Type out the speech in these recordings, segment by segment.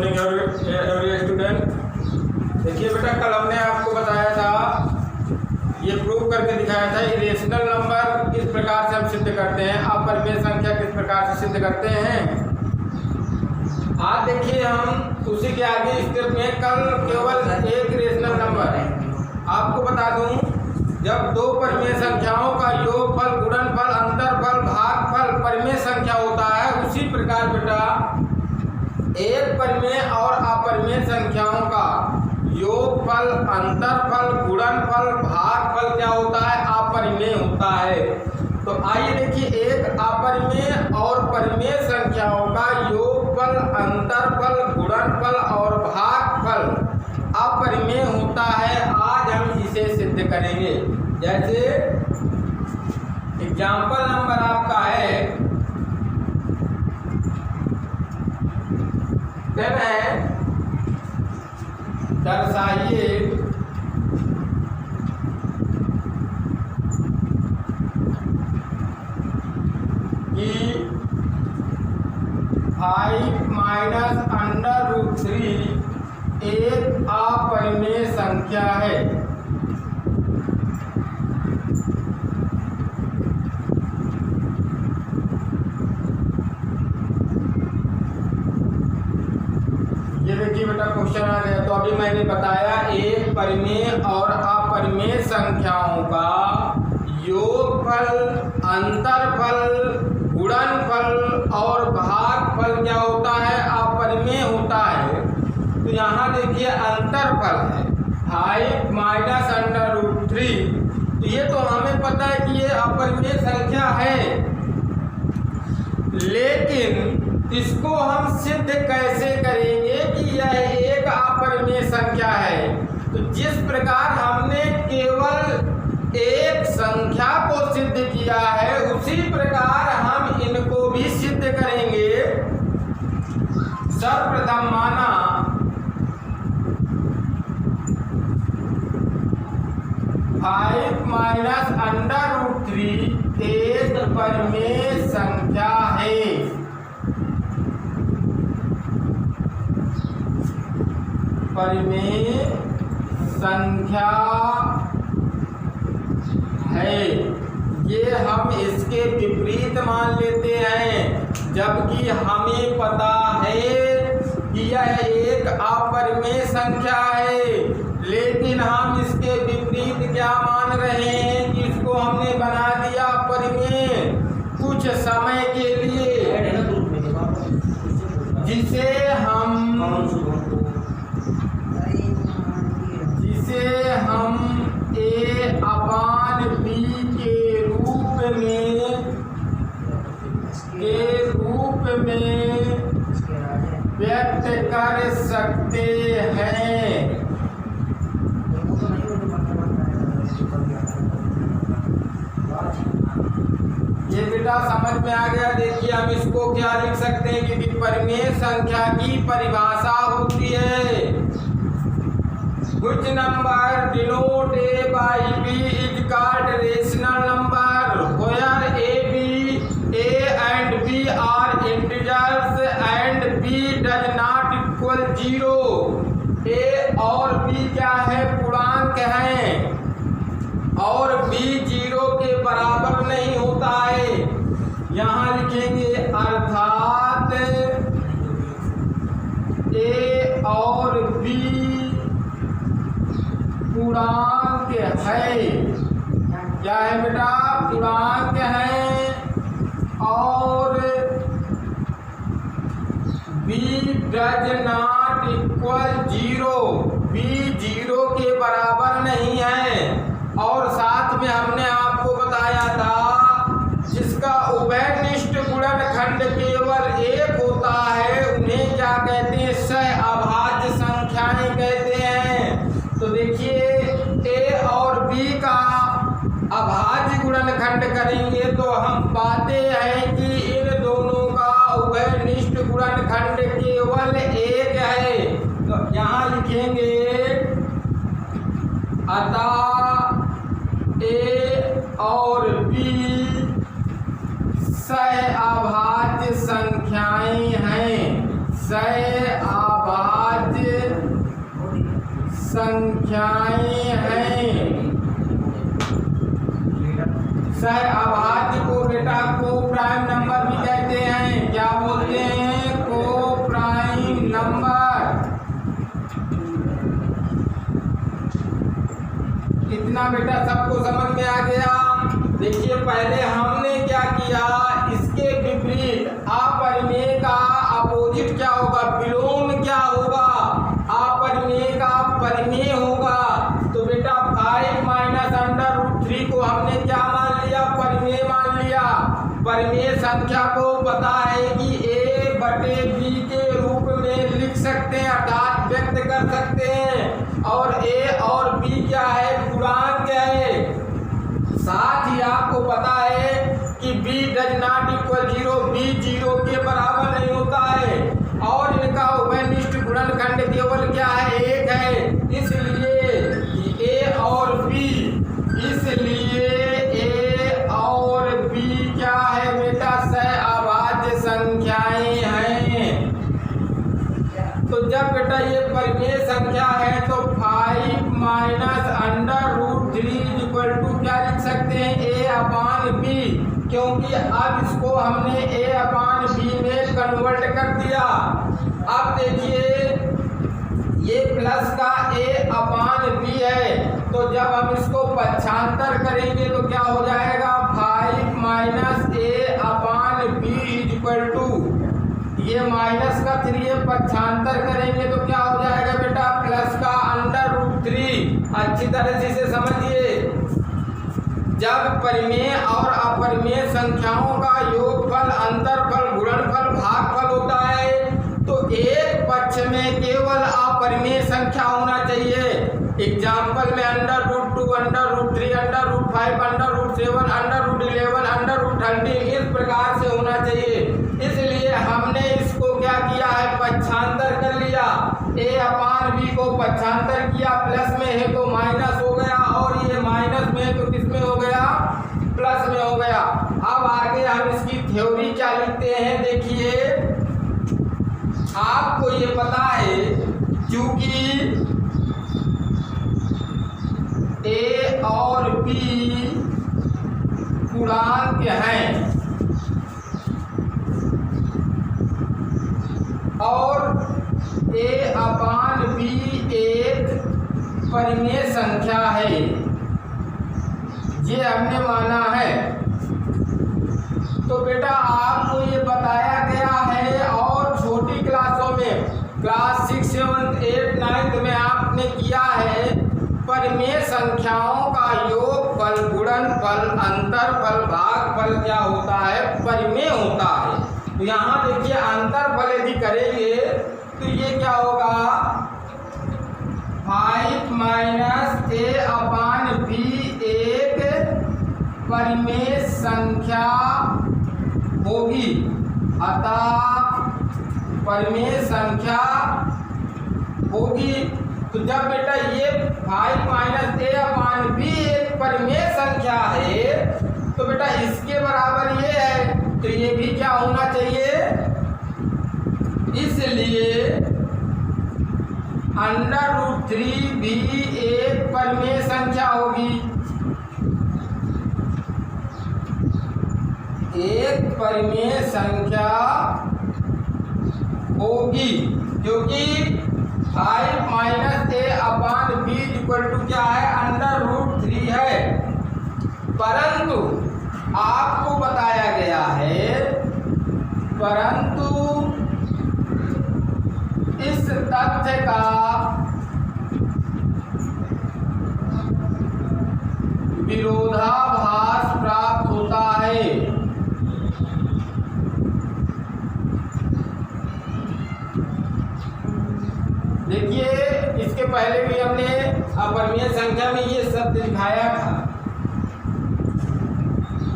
Morning every student. देखिए बेटा, कल हमने आपको बताया था, ये प्रूव करके दिखाया था इरेशनल नंबर किस प्रकार से हम सिद्ध करते हैं, अपरिमेय संख्या किस प्रकार से सिद्ध करते हैं। आज देखिए हम उसी के आगे स्टेप में कल केवल एक इरेशनल नंबर है। आपको बता दूं, जब दो परिमेय संख्याओं का योगफल, गुणनफल, अंतरफल, भागफल परिमेय संख्या होता है, उसी प्रकार बेटा एक परिमेय और अपरिमेय संख्याओं का योगफल, अंतरफल, गुणनफल, भागफल क्या होता है, अपरिमेय होता है। तो आइए देखिए, एक अपरिमेय और परिमेय संख्याओं का योगफल, अंतरफल, गुणनफल और भागफल अपरिमेय होता है। आज हम इसे सिद्ध करेंगे। जैसे एग्जाम्पल नंबर आपका है 10 है। दर्शाइए कि 5 माइनस √3 एक अपरिमेय संख्या है। ये देखिए बेटा, क्वेश्चन आ गया। तो अभी मैंने बताया एक परिमेय और अपरिमेय संख्याओं का योगफल, अंतरफल, गुणनफल और भागफल क्या होता है, अपरिमेय होता है। तो यहाँ देखिए अंतरफल है 5 माइनस √3। तो ये तो हमें पता है कि ये अपरिमेय संख्या है, लेकिन इसको हम सिद्ध कैसे करेंगे कि यह एक अपरिमेय संख्या है। तो जिस प्रकार हमने केवल एक संख्या को सिद्ध किया है, उसी प्रकार हम इनको भी सिद्ध करेंगे। सर्वप्रथम माना (5 माइनस √3) एक परिमेय संख्या है। परिमेय संख्या है। ये हम इसके विपरीत मान लेते हैं, जबकि हमें पता है कि यह एक अपरिमेय संख्या है, लेकिन हम इसके विपरीत क्या मान रहे हैं कि इसको हमने बना दिया परिमेय कुछ समय के लिए, जिसे हम a/b के रूप में व्यक्त कर सकते हैं। ये बेटा समझ में आ गया। देखिए हम इसको क्या लिख सकते हैं, क्योंकि परिमेय संख्या की परिभाषा होती है which number denote a by b is called rational number where a and b are integers and b does not equal 0। a और b क्या है, पूर्णांक हैं और b 0 के बराबर नहीं होता है। यहाँ लिखेंगे अर्थात a और b पूर्णांक है। क्या है बेटा, पूर्णांक है और b does not equal 0, b 0 के बराबर नहीं है। और साथ में हमने आपको बताया था, जिसका उभयनिष्ठ गुणनखंड केवल एक होता है, उन्हें क्या कहते हैं, सहअभाज्य संख्याएं कहते हैं। तो देखिए a और b का अभाज्य गुणनखंड करेंगे तो हम पाते हैं कि इन दोनों का उभयनिष्ठ गुणनखंड केवल एक है। तो यहाँ लिखेंगे अतः a और b सहअभाज्य संख्याएं हैं। सहअभाज्य अभाज्य संख्याएं हैं। सह अभाज्य को बेटा को प्राइम नंबर भी कहते हैं। क्या बोलते हैं? को प्राइम नंबर। कितना बेटा सबको समझ में आ गया? देखिए पहले हमने क्या किया, इसके विपरीत अपरिमेय का अपोजिट क्या होगा? विलोम क्या होगा? अपरिमेय का परिमेय होगा। तो बेटा 5 माइनस अंडर रूट 3 को हमने क्या मान लिया? परिमेय मान लिया। परिमेय संख्या को पता है कि a बटे b के रूप में लिख सकते हैं, अर्थात व्यक्त कर सकते हैं। और a और b क्या है? पूर्णांक है। साथ ही आपको पता है कि b does not equal 0, b 0 के बराबर नहीं होता है। और इनका उभयनिष्ठ गुणनखंड केवल क्या है? 1 है। इसलिए a और b, इसलिए a और b क्या है बेटा? सह अभाज्य संख्याएं हैं। तो जब बेटा ये परिमेय संख्या है तो 5 minus under root 3 equal to क्या लिख सकते हैं? a अपान b, क्योंकि अब इसको हमने a अपान b में कन्वर्ट कर दिया। अब देखिए ये प्लस का a अपान b है, तो जब हम इसको पक्षांतर करेंगे तो क्या हो जाएगा? 5 minus a upon b equal to, ये माइनस का 3 पक्षांतर करेंगे तो क्या हो जाएगा बेटा? प्लस का अंडर रूट 3। अच्छी तरह से इसे समझिए। जब परिमेय और अपरिमेय संख्याओं का योगफल, अंतरफल, गुणनफल, भागफल होता है तो एक पक्ष में केवल अपरिमेय संख्या होना चाहिए। एग्जाम्पल में under root 2, under root 3, under root 5, under root 7, under root 11, under root 13 इस प्रकार से होना चाहिए। इसलिए हमने इसको क्या किया है? पक्षांतर कर लिया। a अपान b को पक्षांतर किया, प्लस में है तो माइनस हो गया, और ये माइनस में है तो किस में हो गया? प्लस में हो गया। अब आगे हम इसकी थ्योरी क्या लिखते हैं? देखिए आपको ये पता है क्योंकि a और b पूर्णांक हैं और a अपान b एक परिमेय संख्या है, ये हमने माना है। तो बेटा आपको ये बताया गया है और छोटी क्लासों में क्लास 6, 7, 8, 9 में आपने किया है परिमेय संख्याओं का योगफल, गुणनफल, अंतरफल, भागफल क्या होता है? परिमेय होता है। तो यहाँ देखिए अंतरफल यदि करेंगे तो ये क्या होगा? 5 माइनस a अपान b एक परिमेय संख्या होगी, अतः परिमेय संख्या होगी। तो जब बेटा ये 5 माइनस a अपान b एक परिमेय संख्या है तो बेटा इसके बराबर ये है, तो ये भी क्या होना चाहिए? इसलिए अंडर रूट 3 भी एक परिमेय संख्या होगी, एक परिमेय संख्या होगी, क्योंकि 5 minus a upon b equal to क्या है? अंडर रूट 3 है। परंतु आपको बताया गया है, परंतु इस तथ्य का विरोधाभास प्राप्त होता है। देखिए इसके पहले भी हमने अपरिमेय संख्या में ये शब्द दिखाया था।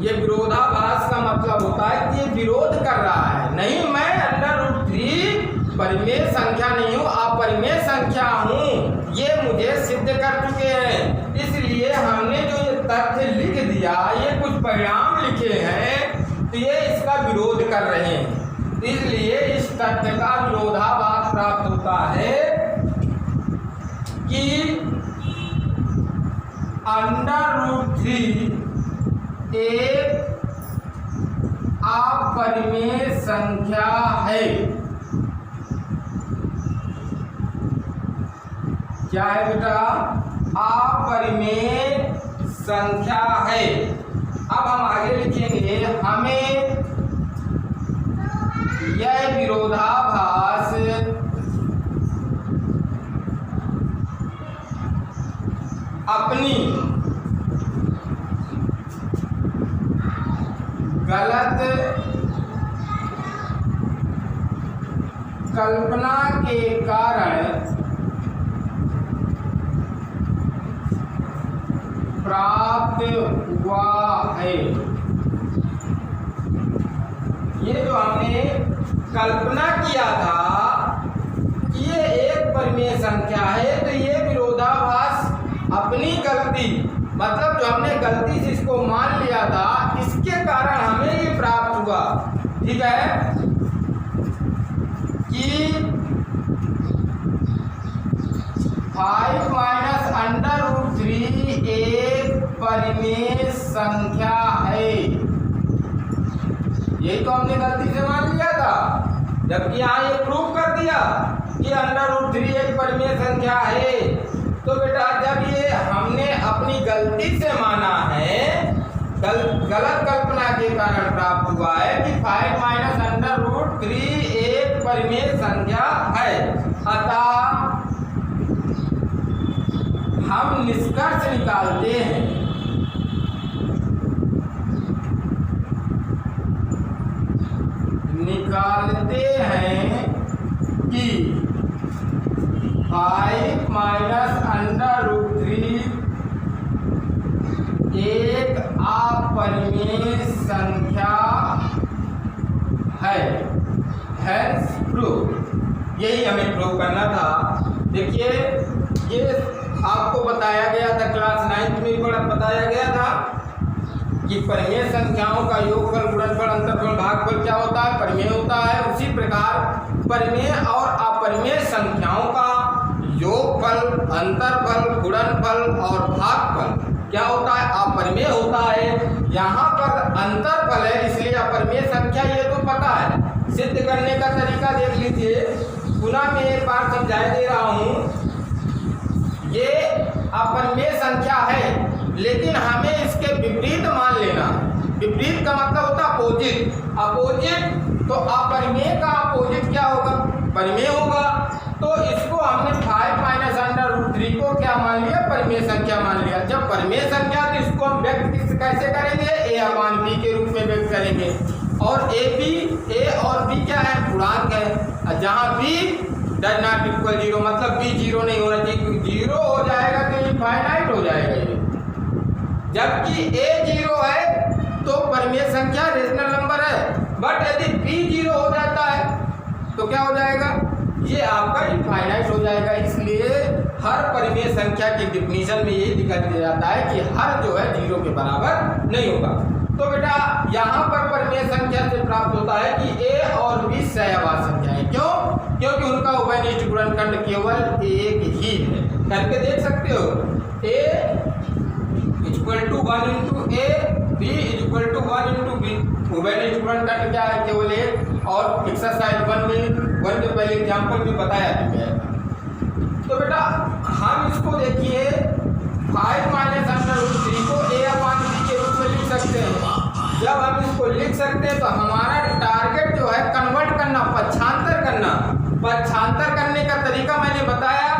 ये विरोधाभास का मतलब होता है कि ये विरोध कर रहा है। नहीं, मैं अंडर रूट 3 परिमेय संख्या नहीं हूँ, अपरिमेय संख्या हूँ, ये मुझे सिद्ध कर चुके हैं। इसलिए हमने जो ये तथ्य लिख दिया, ये कुछ परिणाम लिखे हैं, तो ये इसका विरोध कर रहे हैं। इसलिए इस तथ्य का विरोधाभास प्राप्त होता है कि √3 एक अपरिमेय संख्या है। क्या है बेटा? अपरिमेय संख्या है। अब हम आगे लिखेंगे, हमें यह विरोधाभास अपनी गलत कल्पना के कारण प्राप्त हुआ है। ये जो हमने कल्पना किया था कि ये एक परिमेय संख्या है, तो ये विरोधाभास अपनी गलती, मतलब जो हमने गलती से इसको मान लिया था, इसके कारण हमें ये प्राप्त हुआ। ठीक है कि 5 माइनस √3 एक परिमेय संख्या है। यही तो हमने गलती से मान लिया था, जबकि यहाँ ये प्रूव कर दिया कि √3 एक परिमेय संख्या है। तो बेटा जब ये हमने अपनी गलती से माना है, गलत कल्पना के कारण प्राप्त हुआ है कि 5 माइनस √3 एक परिमेय संख्या है, अतः हम निष्कर्ष निकालते हैं कि 5 माइनस √3 एक अपरिमेय संख्या है। Hence prove. यही हमें प्रूव करना था। देखिए ये आपको बताया गया था, क्लास 9th में बड़ा बताया गया था कि परिमेय संख्याओं का योगफल, गुणनफल, अंतरफल, भागफल क्या होता है? परिमेय होता है। उसी प्रकार परिमेय और अपरिमेय संख्याओं का योगफल, अंतरफल, गुणनफल और भागफल क्या होता है? अपरिमेय होता है। यहाँ पर अंतरफल है, इसलिए अपरिमेय संख्या ये तो पता है। सिद्ध करने का तरीका देख लीजिए, पुनः मैं एक बार समझाई दे रहा हूँ। ये अपरिमेय संख्या है, लेकिन हमें इसके विपरीत मान लेना। विपरीत का मतलब होता है अपोजिट। अपोजिट तो अपरिमेय का अपोजिट क्या होगा? परिमेय होगा। तो इसको हमने 5 माइनस √3 को क्या मान लिया? परिमेय संख्या मान लिया। जब परिमेय संख्या तो इसको हम व्यक्त कैसे करेंगे? a/b के रूप में व्यक्त करेंगे। और a और b क्या है? पूर्णांक है। जहाँ b डज नॉट इक्वल 0, मतलब b 0 नहीं होना चाहिए। 0 हो जाएगा तो इनफाइनाइट हो जाएगा ये। जबकि a 0 है तो परिमेय संख्या रेशनल नंबर है, बट यदि b 0 हो जाता है तो क्या हो जाएगा? ये आपका इनफाइनाइट हो जाएगा। इसलिए हर परिमेय संख्या की डिफिनीशन में यही दिखा दिया जाता है कि हर जो है 0 के बराबर नहीं होगा। तो बेटा यहाँ पर परिमेय संख्या से प्राप्त होता है कि a और b सहवास संख्या है। क्यों? क्योंकि उनका उभयनिष्ठ गुणनखंड केवल एक ही है। करके देख सकते हो, a = 1 × a, b = 1 × b। उभयनिष्ठ गुणनखंड क्या है? केवल एक। और एक्सरसाइज 1 में 1 के पहले एग्जाम्पल भी बताया गया है। तो बेटा हम इसको देखिए, 5 माइनस √3 को a/b के रूप में लिख सकते हैं। जब हम इसको लिख सकते हैं तो हमारा टारगेट जो है कन्वर्ट करना, पक्षांतर करना। पक्षांतर करने का तरीका मैंने बताया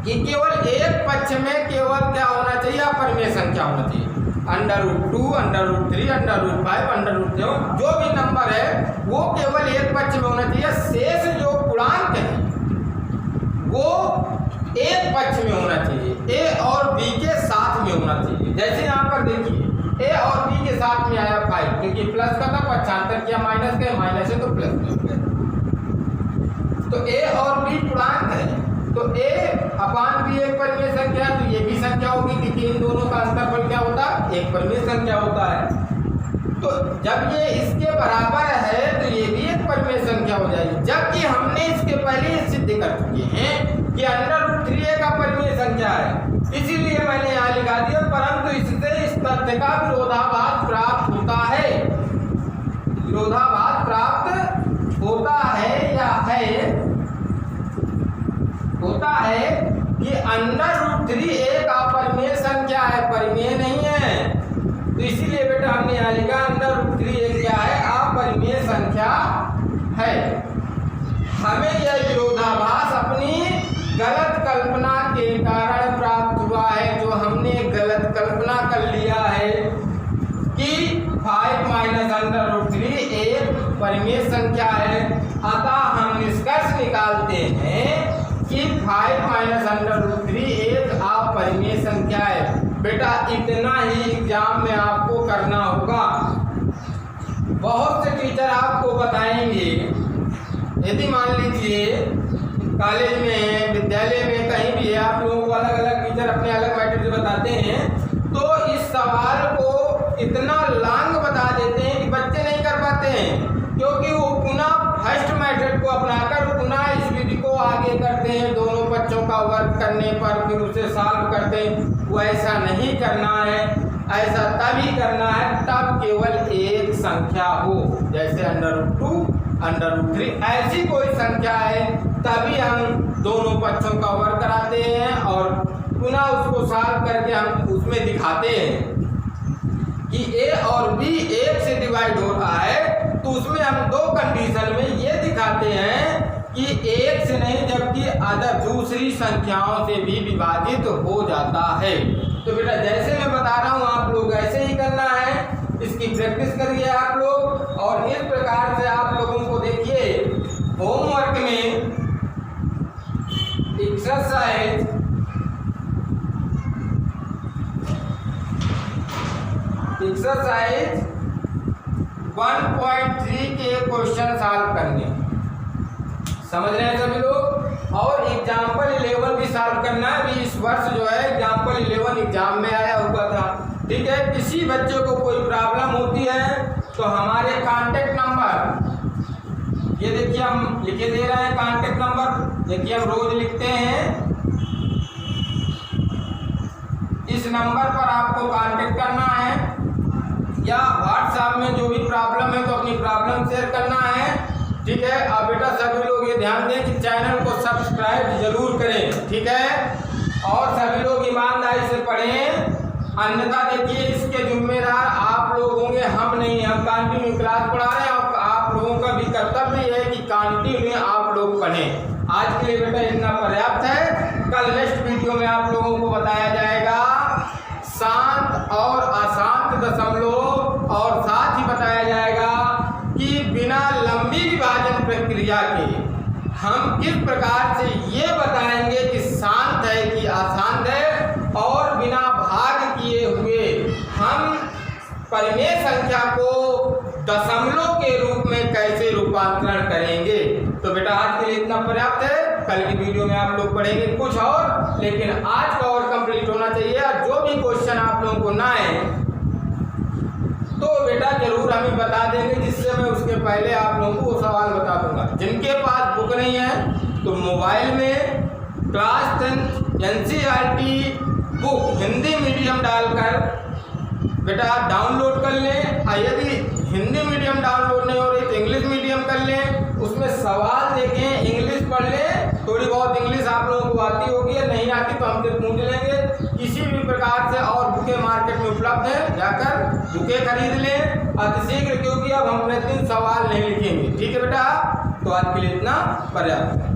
कि केवल एक पक्ष में केवल क्या होना चाहिए? अपरिमेय संख्या होना चाहिए। √2, √3, √5, √7 जो भी नंबर है वो केवल एक पक्ष में होना चाहिए। शेष जो पूर्णांक है वो एक पक्ष में होना चाहिए। a और b के साथ में होना चाहिए। जैसे यहाँ पर देखिए a और b के साथ में आया 5, क्योंकि प्लस का था, पक्षांतर किया माइनस के, माइनस है तो प्लस में हो गया। तो a और b पूर्णांक है, तो a/b एक परिमेय संख्या, तो ये भी संख्या होगी, क्योंकि इन दोनों का अंतरफल क्या होता है? एक परिमेय संख्या होता है। तो जब ये इसके बराबर है तो ये भी एक परिमेय संख्या हो जाएगी, जबकि हमने इसके पहले ये सिद्ध कर चुके हैं कि √3 एक अपरिमेय संख्या है, इसीलिए मैंने यहाँ लिखा दिया। परंतु इससे इस तथ्य का विरोधाभास प्राप्त होता है, विरोधाभास प्राप्त होता है या होता है कि √3 एक अपरिमेय संख्या है, परिमेय नहीं है। तो इसीलिए बेटा हमने यहाँ लिखा √3 एक क्या है, अपरिमेय संख्या है। हमें यह विरोधाभास अपनी गलत कल्पना के कारण प्राप्त हुआ है, जो हमने गलत कल्पना कर लिया है कि 5 - √3 एक परिमेय संख्या है। अतः हम निष्कर्ष निकालते हैं कि 5 - √3 एक अपरिमेय संख्या है। बेटा इतना ही एग्जाम में आपको करना होगा। बहुत से टीचर आपको बताएंगे, यदि मान लीजिए कॉलेज में, विद्यालय में, कहीं भी है, आप लोगों को अलग अलग टीचर अपने अलग मैटर से बताते हैं, तो इस सवाल को इतना लांग बता देते हैं कि बच्चे नहीं कर पाते हैं, क्योंकि वो पुनः फर्स्ट मेथड को अपनाकर पुनः इस विधि को आगे करते हैं, दोनों बच्चों का वर्क करने पर फिर उसे सॉल्व करते हैं। वो ऐसा नहीं करना है, ऐसा तभी करना है तब केवल एक संख्या हो, जैसे √2, √3 ऐसी कोई संख्या है, तभी हम दोनों बच्चों का वर्क कराते हैं और पुनः उसको सॉल्व करके हम उसमें दिखाते हैं कि ए और बी 1 से डिवाइड हो रहा है। तो उसमें हम दो कंडीशन में ये दिखाते हैं कि 1 से नहीं, जबकि अदर दूसरी संख्याओं से भी विभाजित हो जाता है। तो बेटा जैसे मैं बता रहा हूँ आप लोग ऐसे ही करना है, इसकी प्रैक्टिस करिए आप लोग। और इस प्रकार से आप लोगों को देखिए होमवर्क में एक्सरसाइज 1.3 के क्वेश्चन सॉल्व करने, समझ रहे हैं सभी लोग। और एग्जाम्पल 11 भी सॉल्व करना है। इस वर्ष जो है एग्जाम्पल 11 एग्जाम में आया हुआ था, ठीक है। किसी बच्चे को कोई प्रॉब्लम होती है तो हमारे कांटेक्ट नंबर, ये देखिए हम लिखे दे रहे हैं कांटेक्ट नंबर, देखिए हम रोज लिखते हैं। इस नंबर पर आपको कांटेक्ट करना है, या व्हाट्सएप में जो भी प्रॉब्लम है तो अपनी प्रॉब्लम शेयर करना है, ठीक है। अब बेटा सभी लोग ये ध्यान दें कि चैनल को सब्सक्राइब जरूर करें, ठीक है। और सभी लोग ईमानदारी से पढ़ें, अन्यथा देखिए इसके जिम्मेदार आप लोग होंगे, हम नहीं। हम कंटिन्यू क्लास पढ़ा रहे हैं और आप लोगों का भी कर्तव्य है कि कंटिन्यू आप लोग पढ़ें। आज के लिए बेटा इतना पर्याप्त है। कल नेक्स्ट वीडियो में आप लोगों को बताया जाएगा शांत और अशांत दशमलव, और साथ ही बताया जाएगा कि बिना लंबी विभाजन प्रक्रिया के हम किस प्रकार से ये बताएंगे कि शांत है कि अशांत है, और बिना भाग किए हुए हम परिमेय संख्या को दशमलव के रूप में कैसे रूपांतरण करेंगे। तो बेटा आज के लिए इतना पर्याप्त है। कल की वीडियो में आप लोग पढ़ेंगे कुछ और, लेकिन आज का और कंप्लीट होना चाहिए। और जो भी क्वेश्चन आप लोगों को ना आए तो बेटा जरूर हमें बता देंगे, जिससे मैं उसके पहले आप लोगों को वो सवाल बता दूंगा। जिनके पास बुक नहीं है तो मोबाइल में class 10 NCERT book Hindi medium डालकर बेटा डाउनलोड कर लें। और यदि हिंदी मीडियम डाउनलोड नहीं हो रही तो इंग्लिश मीडियम कर लें, उसमें सवाल देखें, इंग्लिश पढ़ लें। थोड़ी बहुत इंग्लिश आप लोगों को आती होगी, या नहीं आती तो हमसे पूछ लेंगे। किसी भी प्रकार से और बुकें मार्केट में उपलब्ध है, जाकर बुकें खरीद लें अतिशीघ्र, क्योंकि अब हम प्रतिदिन सवाल नहीं लिखेंगे, ठीक है बेटा। तो आज के लिए इतना पर्याप्त है।